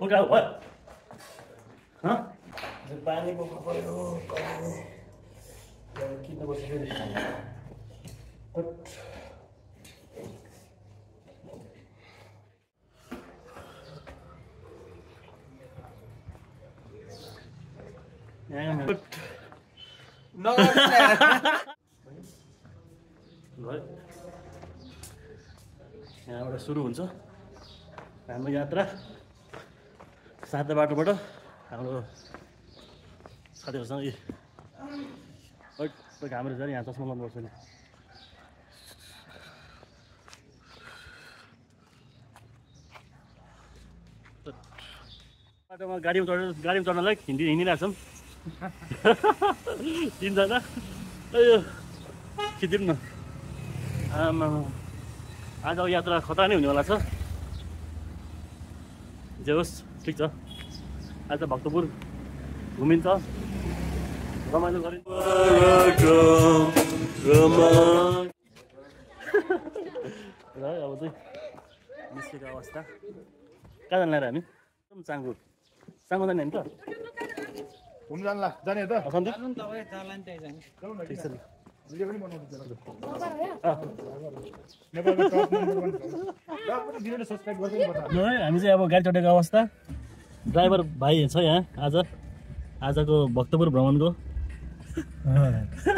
उल्टा भयो पानी बोक्नु पर्यो किन्न पर्छ फेरि यहाँबाट सुरु हुन्छ हाम्रो यात्रा सादा बाटोबाट हाम्रो साथीहरूसँग हाम्रो जाने यहाँ चस्मा लाउनुपर्छ नि बाटोमा गाडीमा चढ्नलाई हिँडिरहेको छौँ तिनजना यो खिचिदिउँ न आमा आज यात्रा खतरा नै हुनेवाला छ जे होस् ठिक छ आज भक्तपुर घुमिन्छ रमाइलो गरिन्छ र अब चाहिँ निस्केको अवस्था कहाँ जानु लाग्यो हामी चाङ्गु जाने नि त घुम्नु जान्ला जाने त सन्देश ठिक छ भिडियो पनि बनाउँछु हामी चाहिँ अब गाडी चढेको अवस्था ड्राइभर भाइ छ यहाँ आजको भक्तपुर भ्रमणको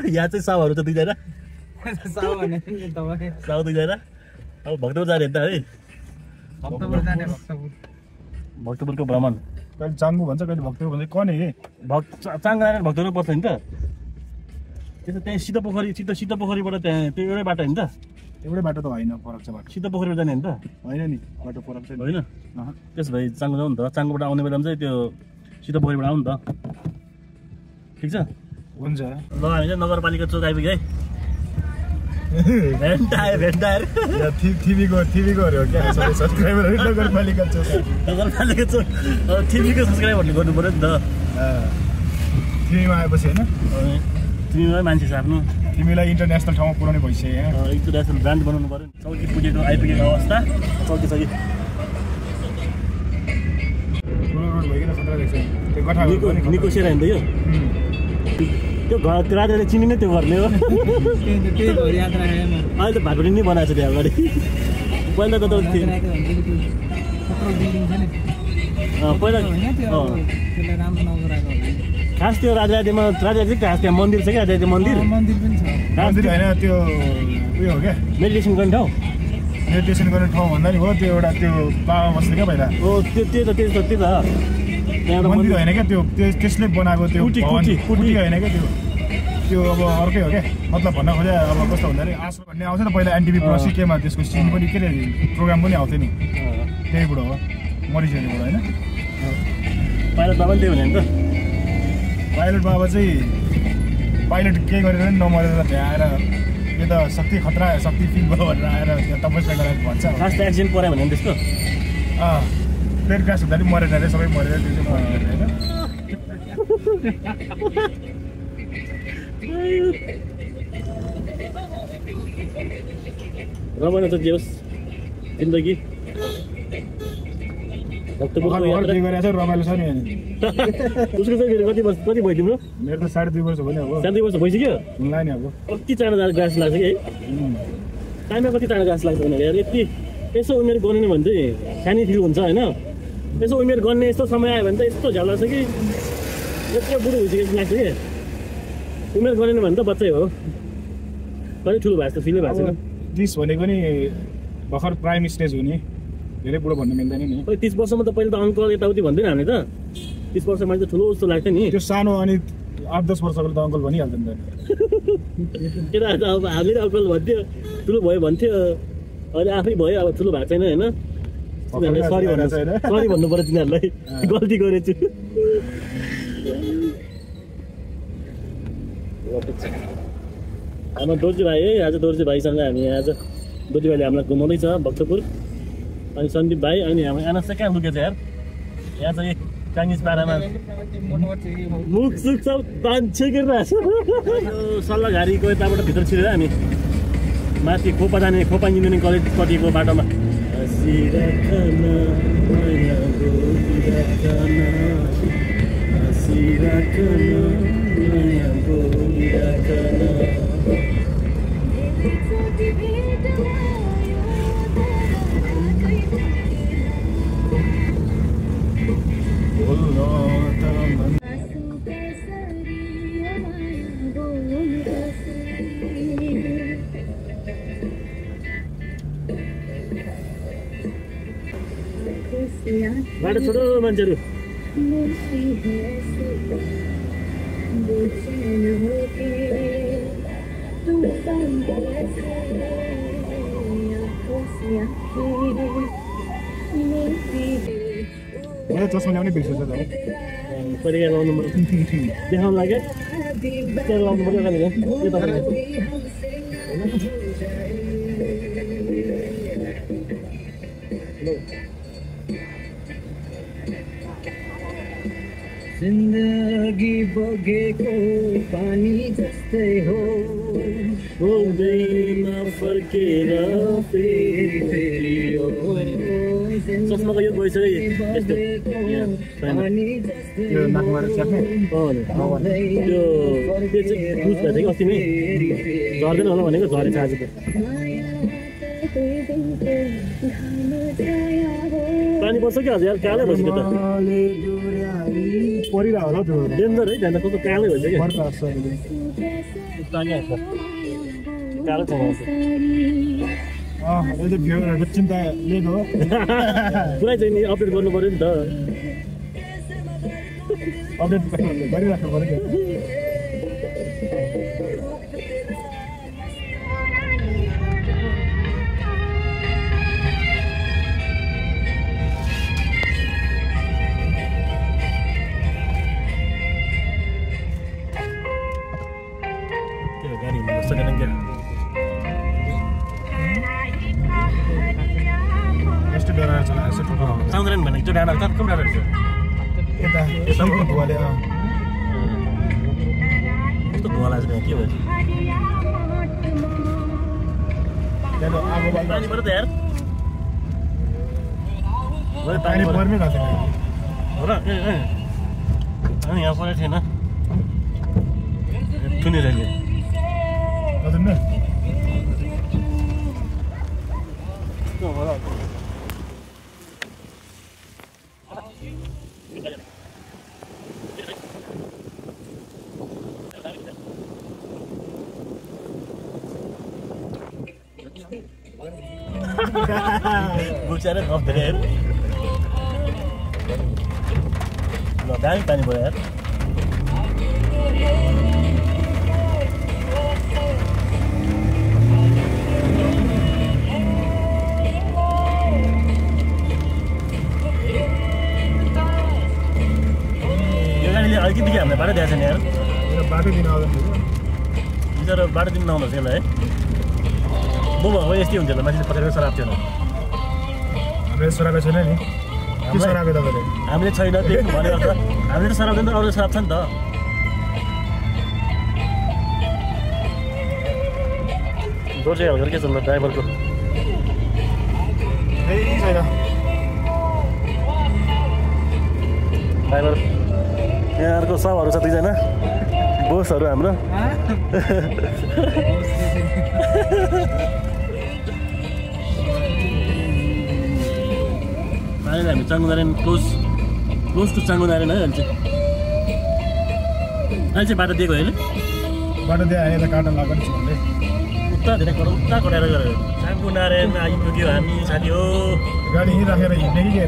यहाँ चाहिँ साउहरू छ दुईजना साउ दुईजना अब भक्तपुर जाने त है भक्तपुरको भ्रमण कहिले चाङ्गु भन्छ कहिले भक्तपुर भन्छ कने चाङ्गा भक्तपुर पर्छ नि त त्यो त्यहाँ सिद्धो पोखरीबाट त्यहाँ त्यो एउटै बाटो होइन त एउटै बाटो त होइन फरक छ बाटो सिद्धो पोखरीबाट जाने होइन त होइन नि बाटो फरक छ होइन त्यसो भए चाङ्गो जाउँ नि त चाङ्गोबाट आउने बेलामा चाहिँ त्यो सिद्धो पोखरीबाट आउनु नि त ठिक छ हुन्छ ल हामी चाहिँ नगरपालिका चोक आइपुग्यो है भेन्टायर टिभीको अरे हो क्या सब्सक्राइबरहरू नगरपालिका चोक टिभीको सब्सक्राइबरले गर्नु पऱ्यो नि त टिभीमा आएपछि होइन तिमीलाई मान्छे छ आफ्नो तिमीलाई इन्टरनेसनल ठाउँमा पुऱ्याउने भइसक्यो यहाँ इन्टरनेसनल ब्रान्ड बनाउनु पऱ्यो नि चौकी आइपुगेको अवस्था चौकी रोड भइकन खतरा रहेछ त्यो गठा निको सेरा हिँड्दै यो त्यो राजाले चिनी नै त्यो गर्ने हो अहिले त भाटुली नै बनाएको छ त्यहाँ अगाडि पहिला त पहिला खास त्यो राजामा चाहिँ खास त्यहाँ मन्दिर छ क्या राजाजी मन्दिर पनि छ मन्दिर होइन त्यो उयो हो क्या मेडिटेसन गर्ने ठाउँ भन्दा नि हो त्यो एउटा त्यो बाबा बस्ने क्या पहिला हो त्यो त त्यहाँ मन्दिर होइन क्या त्यो त्यसले बनाएको त्यो कुटी होइन क्या त्यो अब अर्कै हो क्या मतलब भन्न खोजे अब कस्तो भन्दाखेरि आशा भन्ने आउँछ नि पहिला एनटिभी प्लस केमा त्यसको सिन पनि के अरे प्रोग्राम पनि आउँथ्यो नि त्यहीबाट हो मरिसकेबाट होइन पाइलट बाबा त्यही भने नि त पाइलट बाबा चाहिँ पाइलट के गरेर पनि नमरेर त्यहाँ आएर यो त शक्ति खतरा शक्ति फिल भयो भनेर आएर त्यहाँ तपस्या गरेर भन्छ खास एक्सिडेन्ट पऱ्यो भने त्यसको प्लेन क्रास हुँदा पनि मरेन अरे सबै मरेर त्यो चाहिँ मरेन होइन रमाइलो त जे होस् जिन्दगी भक्तपुरको यात्रा गरेछ रमाइलो छ नि उसको चाहिँ कति भयो तिम्रो मेरो त 2.5 वर्ष भयो नि अब 2.5 वर्ष भइसक्यो हुँदैन अब कति चाँडो गाँस लाग्छ कि है टाइममा कति चाँडो गाँस लाग्छ भने यार यति यसो उमेर गर्ने भने चाहिँ सानी फिल हुन्छ होइन यसो उमेर गर्ने यस्तो समय आयो भने त यस्तो झ्याल लाग्छ कि यत्रो बुढो भइसक्यो जस्तो लाग्छ कि उमेर गरेन भने त बच्चै हो कति ठुलो भएको जस्तो फिलै भएको छैन 30 भनेको नि भर्खर प्राइम स्टेज हुने धेरै बुढो भन्नु मिल्दैन नि 30 वर्षमा त पहिले त अङ्कल यताउति भन्दैन हामी त 30 वर्ष मैले त ठुलो जस्तो लाग्थ्यो नि त्यो सानो अनि 8-10 वर्षको त अङ्कल भनिहाल्छ नि केटाहरू त अब हामीले अङ्कल भन्थ्यो ठुलो भयो भन्थ्यो अहिले आफै भयो अब ठुलो भएको छैन होइन सरी भन्नु पर्यो तिनीहरूलाई गल्ती गरेछु हाम्रो दोर्जी भाइ है आज दोर्जी भाइसँग हामी आज दोर्जी भाइले हामीलाई घुमाउँदैछ भक्तपुर अनि सन्दीप भाइ अनि हाम्रो एनएस चाहिँ कहाँ लुकेछ यार यहाँ चाहिँ चाइनिज पारामा मुख सुख सब बान्छे गरिरहेको सल्लाहघारीको यताबाट भित्र छिरेर हामी माथि खोपा जाने खोपा इन्जिनियरिङ कलेजपट्टिको बाटोमा हँसिराखन माया बोलिराखन हँसिराखन माया बोलिराखन बाटो छोटो मान्छेहरू चस्मा ल्याउने बिर्सेछ त परिकार लाउनु देखाउनु लाग्यो त्यो लाउनु पर्यो जिन्दगी बगेको पानी जस्तै हो बोल्दैन फर्केर फेरि फेरि चस्माको यो गइसक्यो यस्तो यो नाकमा च्याप्ने त्यो चाहिँ लुज भएको थियो कि अस्ति नै झर्दैन होला भनेको झरेछ आज त पानी पर्छ कि आज यार कालै भइसक्यो त परिरहेको होला त्यो डेन्जर है त्यहाँ त कस्तो कालै भइसक्यो कालो चलाउँछ अहिले भ्यूहरूको चिन्ता लिएको हो पुरै चाहिँ नि अपडेट गर्नु पऱ्यो नि त अपडेट गरिराख्नु पऱ्यो नि साउन्डरेन भने त्यो डाँडा कहाँ कुन डाँडा रहेछ यता धुवाले कस्तो धुवा लाग्छ त्यहाँ के भयो पानी पऱ्यो त यार पानी पर्नै गएको हो र अनि यहाँ परेको थिएन सुनेर नि हजुर न बुझ्छ गफ धेरै हेर ल दामी पानी भयो यार यो गाडीले अलिकति हामीलाई बाटो दिएको छ नि यार बाटो दिन आउँदैन बिचरा बाटो दिन नआउँदो रहेछ यसलाई है म भएको यस्तै हुन्छ होला मान्छेले पकाएर सराप थिएन हाम्रो सराएको छैन नि के सराएको तपाईँले हामीले छैन त्यही भनेर त हामीले त सराप्दैन त अरू सराप छ नि त जोर चाहिँ हल्का के छ ल ड्राइभरको केही छैन ड्राइभर यहाँ अर्को सबहरू छ दुईजना बोसहरू हाम्रो अहिले हामी चाङ्गुनारायण क्लोज टु चाङ्गुनारायण है अहिले चाहिँ बाटो दिएको होइन बाटो दिए यता काटो लगाएको छु भने उता धेरै उता कटाएर गयो चाङ्गुनारायण आइपुग्यो हामी साथी हो गाडी यहीँ राखेर हिँड्ने कि के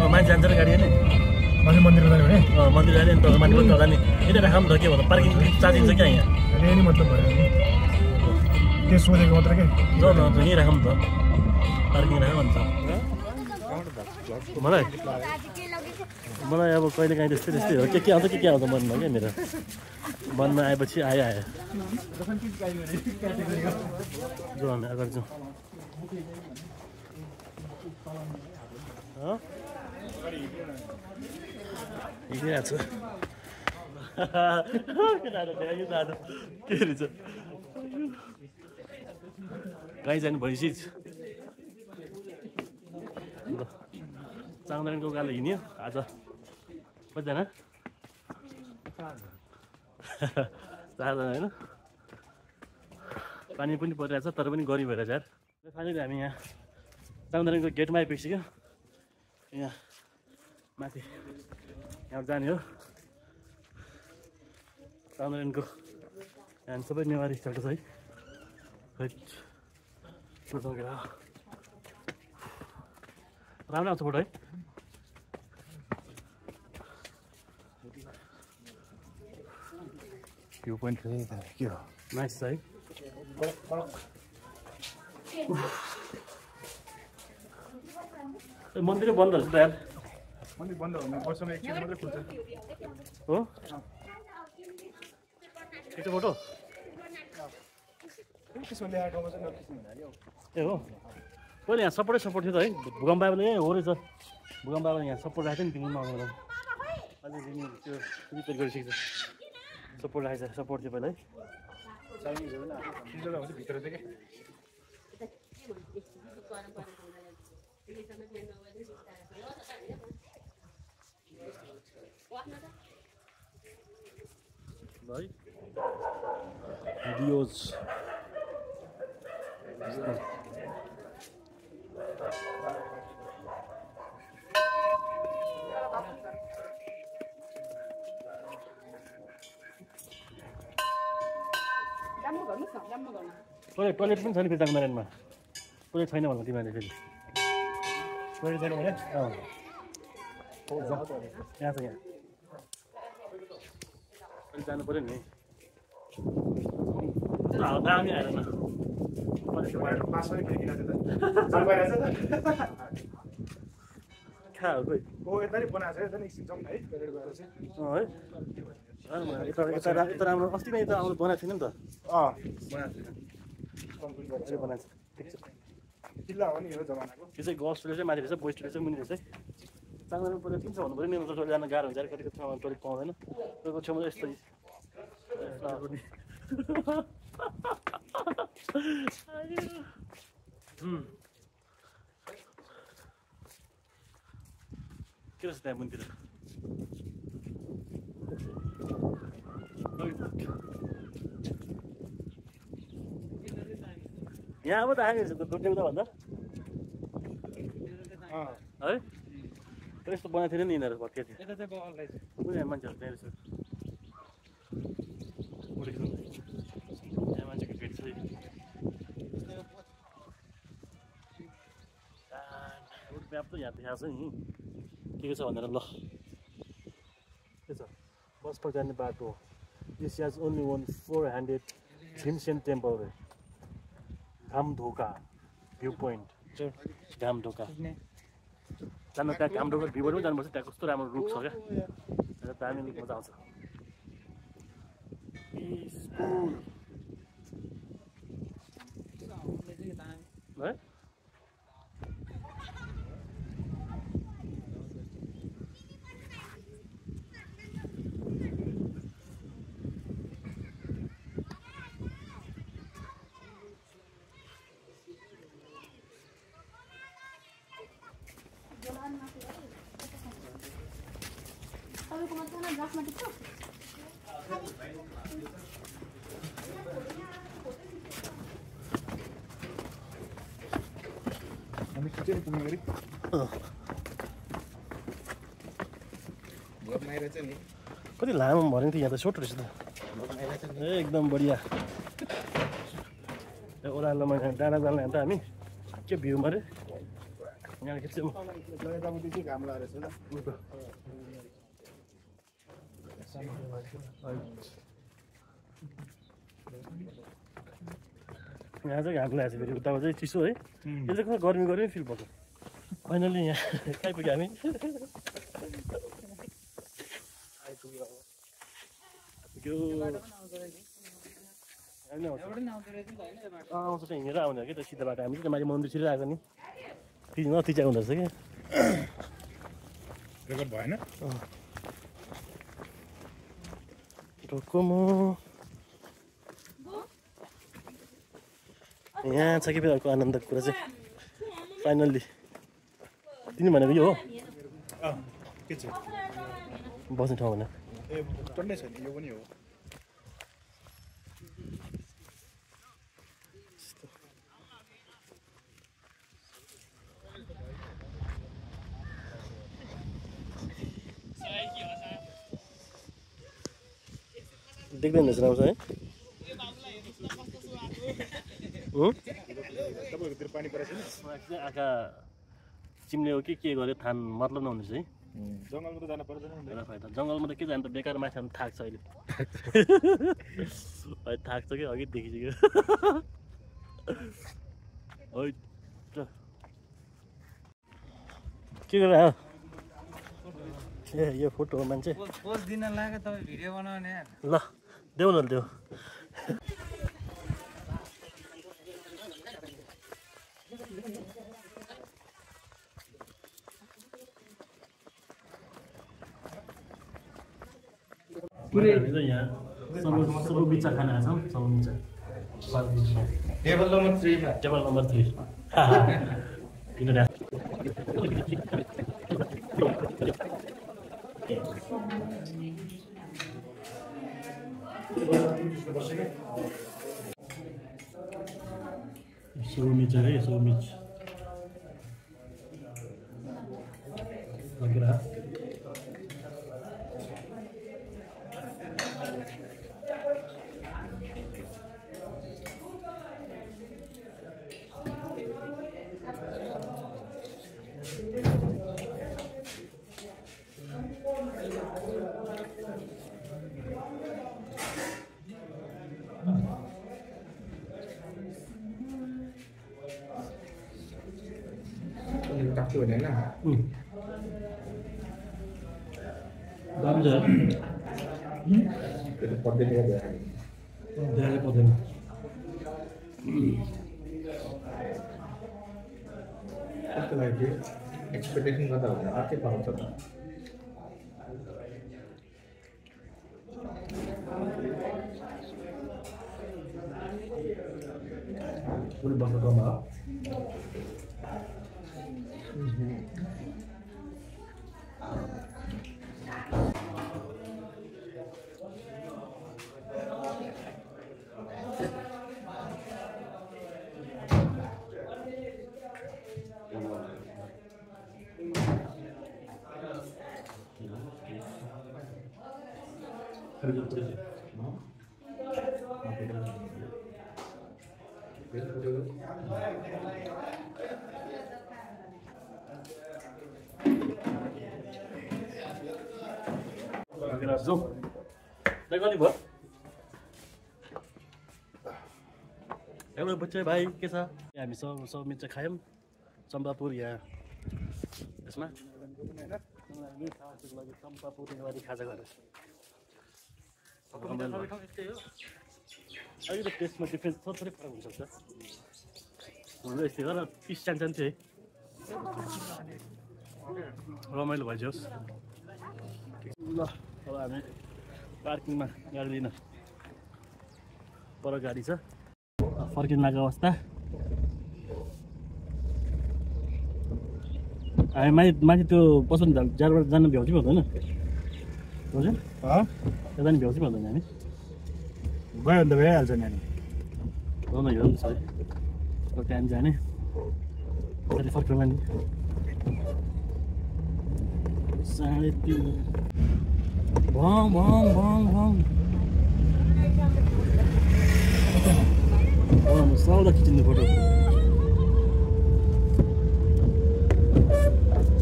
मान्छे जान्छ र गाडी होइन माथि मन्दिर जाने भने मन्दिर जाने नि त माथि पनि जाने यता राखौँ त के भन्दा पार्किङ चाहिन्छ क्या यहाँ यही नै मतलब भयो त्यो सोधेको मात्र के जाउँ न यहीँ राखौँ त पार्किङ राखौँ भन्छ मलाई अब कहिले काहीँ त्यस्तै हो के आउँछ के आउँछ मनमा क्या मेरो मनमा आएपछि आयो जाउँ हामी अगाडि जाउँ हिँडिरहेको छु के रहेछ कहीँ जानु भइसक्यो चाङदारेनको उकालो हिँड्यो आज कतिजना 4 जना होइन पानी पनि परिरहेछ तर पनि गरी भइरहेछ यार फाइनली हामी यहाँ चाङदारेनको गेटमा आइपुगिसक्यो यहाँ माथि यहाँ जाने हो चाङदारेनको यहाँ सबै नेवारी स्टाइलको छ है राम्रो आउँछ फोटो है भ्यू पोइन्ट के हो नाइस है मन्दिरै बन्द रहेछ त यार मन्दिर बन्द हुने वर्षमा एकचोटि मात्रै खुल्छ हो त्यो फोटो त्यसमा ल्याएर ठाउँमा चाहिँ नखिच्नु हुँदैन ए हो पहिले यहाँ सपोर्ट थियो त है भूकम्प बाबाले हो रहेछ भूकम्प बाबाले यहाँ सपोर्ट राखेको थियो नि पिङमा आउनु अहिले त्यो रिपेयर गरिसकेको छ सपोर्ट राखेको छ सपोर्ट थियो पहिला है चाइनिज हो नि जग्गा हुन्छ भित्र चाहिँ भाइ भिडियोज टोइलेट पनि छ नि फेरि चाङदारेनमा टोइलेट छैन भन्नु तिमीहरूले फेरि टोइलेट छैन भने यहाँ छ यहाँ अलिक जानु पऱ्यो नि दामी आएर न पास पनि फेरि खा हो खोइ ओ यता नि बनाएको छ यता नि एकछिन जाउँ न है टोइलेट गएर चाहिँ है यता राम्रो अस्ति नै यता आउनु बनाएको थिएन नि त बनाएको छ जिल्ला हो नि यो जमानाको त्यो चाहिँ गर्ल्स टोइलेट चाहिँ माथि रहेछ बोइज टोइलेट चाहिँ मुनि रहेछ चाङदारेनमा टोइलेट किन छ भन्नु पऱ्यो नि टोइलेट जान गाह्रो हुन्छ कतिको ठाउँमा टोइलेट पाउँदैन त्यो छेउमा यस्तै के रहेछ त्यहाँ मुनितिर यहाँ अब त आइरहेछ त दुर्देउता भन्दा है तर यस्तो बनाएको थिएन नि यिनीहरू भत्किया थियो कुनै मान्छेहरू त्यहाँ रहेछ यहाँ मान्छेको भेट छ रोड म्याप त यहाँ देखाएको छ नि के छ भनेर ल के छ बसमा जाने बाटो this has only 400 Bhimsen temple रे घामढोका भ्यू पोइन्ट घामढोका जानु त्यहाँ घामढोका भ्यू पोइन्ट पनि जानुपर्छ त्यहाँ कस्तो राम्रो रुख छ क्या दामी मजा आउँछ है हामी खिचेर पुग्ने गरी कति लामो भनेको थियो यहाँ त सोट रहेछ त ए एकदम बढिया ओह्रालोमा डाँडा जाँदा त हामी के भ्यू मारे यहाँ खिच्यौँ यतापट्टि चाहिँ घाम लागेको रहेछ यहाँ चाहिँ घाम लागेको छ फेरि उताको चाहिँ चिसो है यो चाहिँ कस्तो गर्मी गर्मी फिल भएको फाइनली यहाँ आइपुग्यो हामी आउँछ त हिँडेर आउने हो कि त सिधा बाटो हामी चाहिँ माथि मन्दिरतिर आएको नि नति चाहिँ हुँदो रहेछ क्या रेकर्ड भएन डोकोमो यहाँ छ कि फेरि अर्को आनन्दको कुरा चाहिँ फाइनल्ली तिमी भनेको यो हो के छ बस्ने ठाउँ भने ए टन्नै छ नि यो पनि हो देख्दैन रहेछ राम्रोसँग है तपाईहरुतिर पानी परेछ नि आँखा चिम्ले हो कि के गर्यो थाहा मतलब नहुने चाहिँ जंगलमा त जान पर्दैन नि फाइदा जङ्गलमा त के जानु त बेकार माछा थाक्छ अहिले अहिले थाक्छ कि अघि देखिसक्यो के गरेर ए यो फोटो हो मान्छे पोस्ट दिन लाग्यो तपाईँ भिडियो बनाउने ल देऊ न देऊ यहाँ सब बिचा खाना छौँ सब बिचा टेबल नम्बर 3 मा टेबल नम्बर 3 किन सोमिच है सोमिच लगेरा काट्यो भने हैन दाम छ त्यो पर्दैन धेरै पर्दैन त्यसको लागि एक्सपेक्टेसन गर्दा हुँदैन अर्कै पाउँछ त फुल बक्समा जाऊ कति भयो हेलो बच्चे भाइ के छ हामी सब मिर्चा खायौँ चम्पापुर यहाँ यसमा चम्पापुर नेवारी खाजा गरेर अलिकति टेस्टमा डिफ्रेन्स थोरै फरक हुनसक्छ हुनु यस्तै गर पिस सानसानो थियो है रमाइलो भइदियोस् ल अब हामी पार्किङमा गाडी लिन पर गाडी छ फर्किन लागेको अवस्था हामी माथि त्यो पसन्द जारबाट जानु भ्याउँछ कि भन्दैन त्यहाँ जानु भ्याउँछ कि भन्दैन हामी गयो भने त भइहाल्छ नि हामी गाउँमा हेर्नु छ है टाइम जाने त्यसरी फर्किँदा नि 3:30 भङ भङ भङ भङ साउदा खिचिने फोटो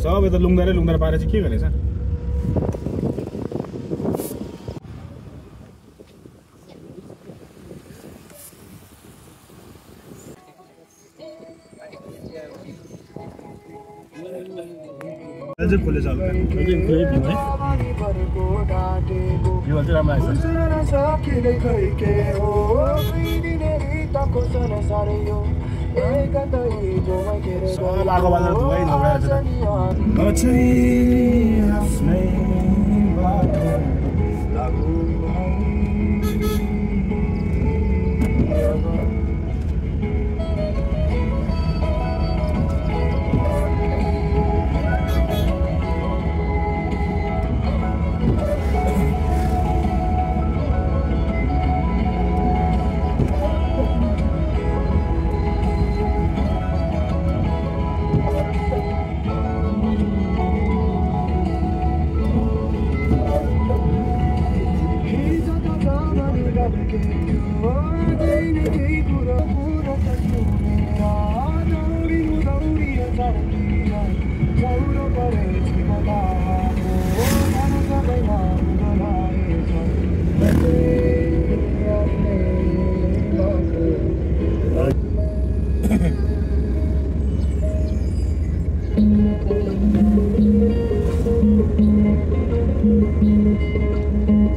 सबै त लुङ्गारै लुङ्गार पारेर चाहिँ के गरेछ अझै खोलेछ हल्का अझै खोले भ्यू है भ्यू चाहिँ राम्रो आएछ सब आगो बालेर धुवाइ नभएर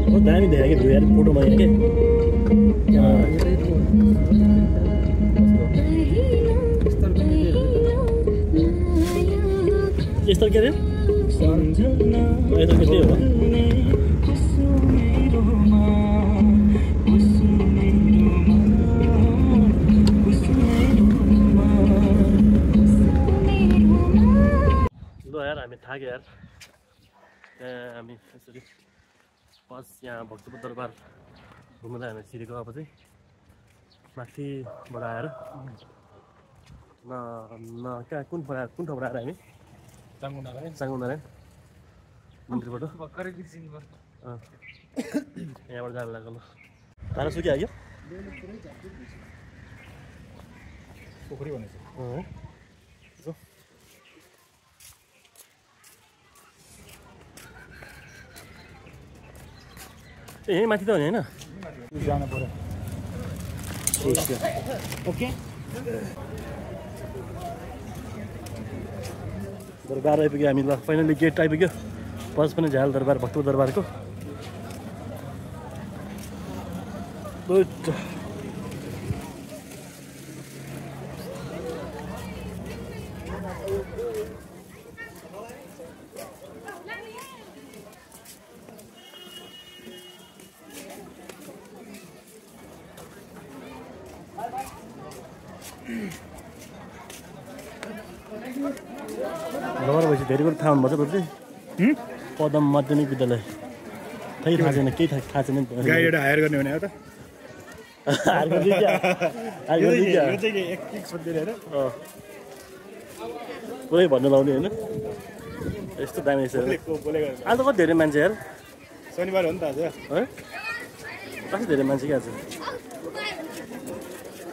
बहुत दामी देखेको भ्यू यार फोटोमा यहाँ के स्थल के अरे यता त्यही हो ल यार हामी थाक्यो यार हामी यसरी बस यहाँ भक्तपुर दरबार घुम्दा हामी सिधेको अब चाहिँ माथिबाट आएर कहाँ कुन ठाउँबाट आएर हामी चाङ्गुनारायण मन्दिरबाट यहाँबाट जानु लाग्यो ल तारा सुकिहाल्यो पोखरी भनेको ए माथि त हो नि होइन जानु पर्यो ओके दरबार आइपुग्यो हामी ल फाइनली गेट आइपुग्यो बस पनि झाल दरबार भक्तपुर दरबारको दरबार भएपछि धेरै कुरो थाहा हुनुपर्छ तपाईँ चाहिँ पदम माध्यमिक विद्यालय थाहा छैन केही थाहा छैन गाडी एउटा हायर गर्ने भने हो त पुरै भन्नु लाउने होइन यस्तो दामी रहेछ आज त कति धेरै मान्छे यार शनिबार हो नि त आज है कति धेरै मान्छे क्या आज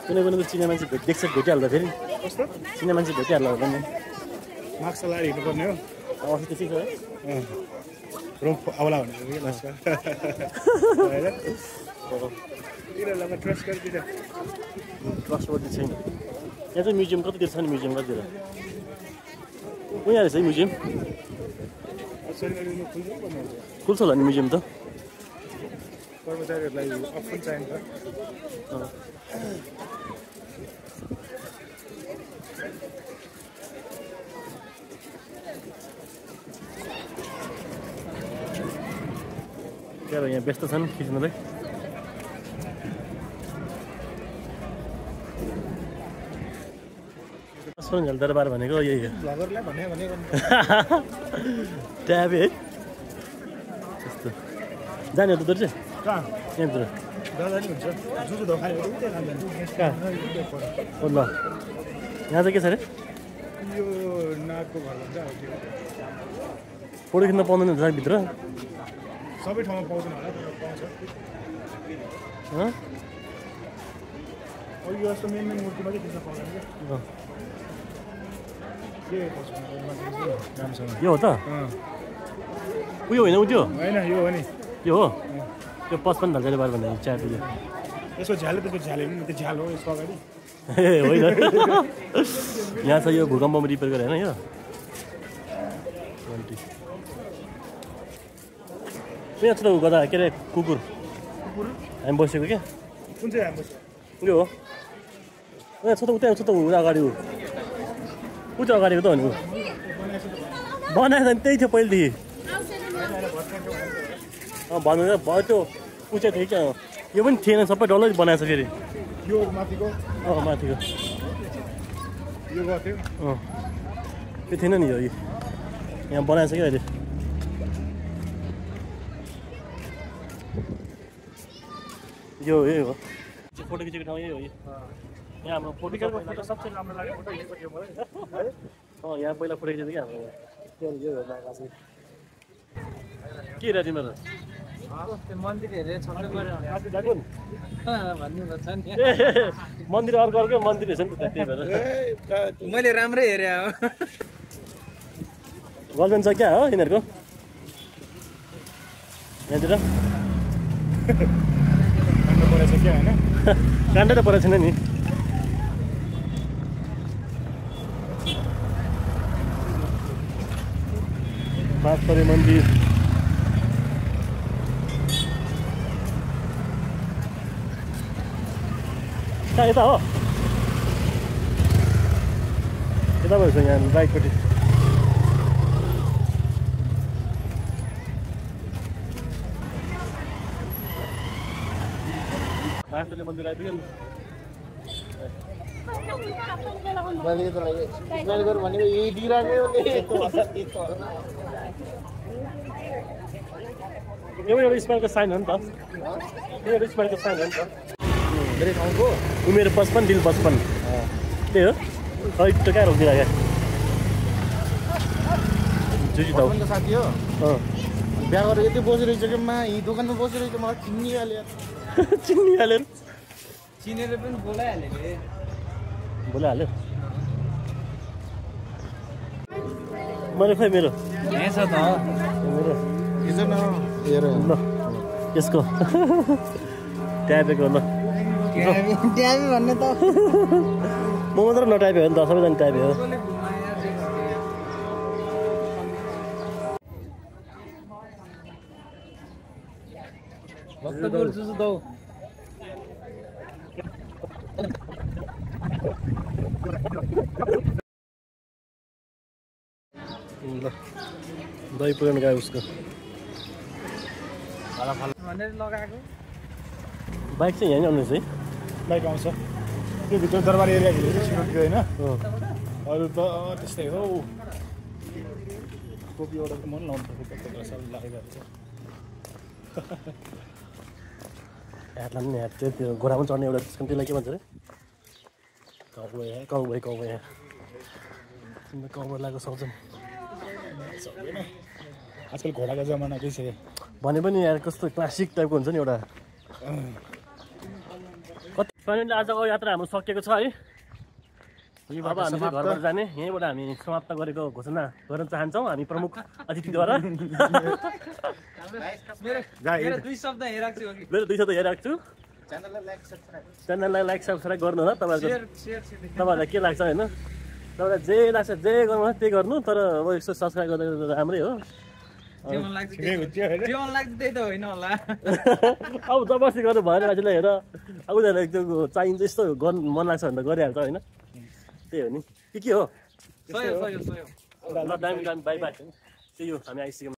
कुनै कुनै त चिने मान्छे भेटिहाल्दा फेरि चिने मान्छे भेटिहाल्दा होला नि मास्क लगाएर हिँड्नुपर्ने हो अस्ति त्यस्तै छ है रोग आउला भनेको कि लास्टमा यिनीहरूलाई ट्रस्ट गरिदिन्छ ट्रस्टवर्दी छैन यहाँ चाहिँ म्युजियम कतितिर छ नि म्युजियम कतितिर उहाँ रहेछ है म्युजियम खुल्छ होला नि म्युजियम त कर्मचारीहरूलाई अप्सन चाहिन्छ त्यहाँ यहाँ व्यस्त छन् खिच्नलाई झल दरबार भनेको यही हो ट्याब है त्यस्तो जाने हो त चाहिँ कहाँ यहाँतिर दादा नि हुन्छ जुजु धोखायो कहाँ हो ल यहाँ चाहिँ के छ अरे यो नाकको घर भन्छ फोटो खिच्न पाउँदैन हुन्छ भित्र सबै ठाउँमा पाउँदैन होला तर पाउँछ अघि जस्तो मेन मूर्ति मात्रै खिच्न पाउँदैन यो हो त उयो होइन उ त्यो होइन यो हो नि यो हो त्यो 55 ढल्केले बार भन्ने चिया पियो यसको झ्याल त्यसको झ्याल हेर्नु त्यो झ्याल हो यसको अगाडि ए होइन यहाँ छ यो भूकम्पमा रिपेयर गरे होइन यो यहाँ छ त गदा के अरे कुकुर हामी बसेको क्या कुन चाहिँ हाम्रो उयो हो यहाँ छ त उता ऊ अगाडि ऊ चाहिँ अगाडिको त हो नि ऊ बनाएको त त्यही थियो पहिलेदेखि भन्नु भयो त्यो ऊ चाहिँ थियो क्या यो पनि थिएन सबै डल्लै बनाएको छ फेरि यो माथिको माथिको यो गर्थ्यो त्यो थिएन नि यो यहाँ बनाएको छ क्या अहिले यो यही हो फोटो खिचेको ठाउँ यही हो यहाँ हाम्रो फोटो सबसे राम्रो लाग्यो फोटो खिचेको मलाई यहाँ पहिला फोटो खिचेको क्या हाम्रो यो के हेर तिमीहरू मन्दिर हेरेर छक्कै पऱ्यो मन्दिर अर्को अर्कै मन्दिर रहेछ नि त त्यही भएर मैले राम्रै हेरे हो गर्लफ्रेन्ड छ क्या हो यिनीहरूको यहाँतिर परेछ क्या होइन काण्ड त परेको छैन नि पाँचपरे मन्दिर कहाँ यता हो यता भएछ यहाँ राइटपट्टि पाँचपरे मन्दिर आइपुग्यो नि एउटा स्माइलको साइन हो नि त एउटा स्माइलको साइन हो नि त मेरो ठाउँको उमेर 55 दिल 55 त्यही हो खै त कहाँ रोकिदिला क्या जुजी त साथी हो बिहा गरेर यति बसिरहेछ कि मा यी दोकानमा बसिरहेछ मलाई चिनिहाल्यो चिनिहाल्यो चिनेर पनि बोलाइहाल्यो रे बोलाइहाल्यो मैले खै मेरो यहाँ छ त मेरो हिजो न हेर ल यसको ट्यापेको ल ट्याबी भन्ने त म मात्र नटाइपे हो नि त सबैजना टाइपे हो भक्तपुर जुसु दौ ल दही पुरानो गायो उसको भनेर लगाएको बाइक चाहिँ यहाँ आउनुहोस् है बाइक आउँछ त्यो भित्र दरबार एरिया सिलगढीको होइन अरू त त्यस्तै हो टोपी एउटा मन लाउनु लागेको हुन्छ ह्याटलाई पनि ह्याट चाहिँ त्यो घोडामा चढ्ने एउटा त्यसलाई के भन्छ अरे काउबय लगाएको सक्छन् सक्दैन आजकल घोडाको जमाना के छ भने पनि यार कस्तो क्लासिक टाइपको हुन्छ नि एउटा कति फाइनली आजको यात्रा हाम्रो सकिएको छ है अब हामी चाहिँ घरबाट जाने यहीँबाट हामी समाप्त गरेको घोषणा गर्न चाहन्छौँ हामी प्रमुख अतिथिद्वारा मेरो 2 शब्द हेराएको छु मेरो 2 शब्द हेरिरहेको छु च्यानललाई लाइक सब्सक्राइब गर्नु होला तपाईँहरूलाई के लाग्छ होइन तपाईँलाई जे लाग्छ जे गर्नु होला त्यही गर्नु तर अब यसो सब्सक्राइब गर्दा राम्रै हो जे मन लाग्छ त्यही त होइन होला अब जबरजस्ती गर्नु भएन मान्छेलाई हेर अब उनीहरूलाई त्यो चाहिन्छ यस्तो गर्नु मन लाग्छ भने त गरिहाल्छ होइन त्यही हो नि के हो सही हो ल दामी बाई बाई त्यही हो हामी आइसक्यौँ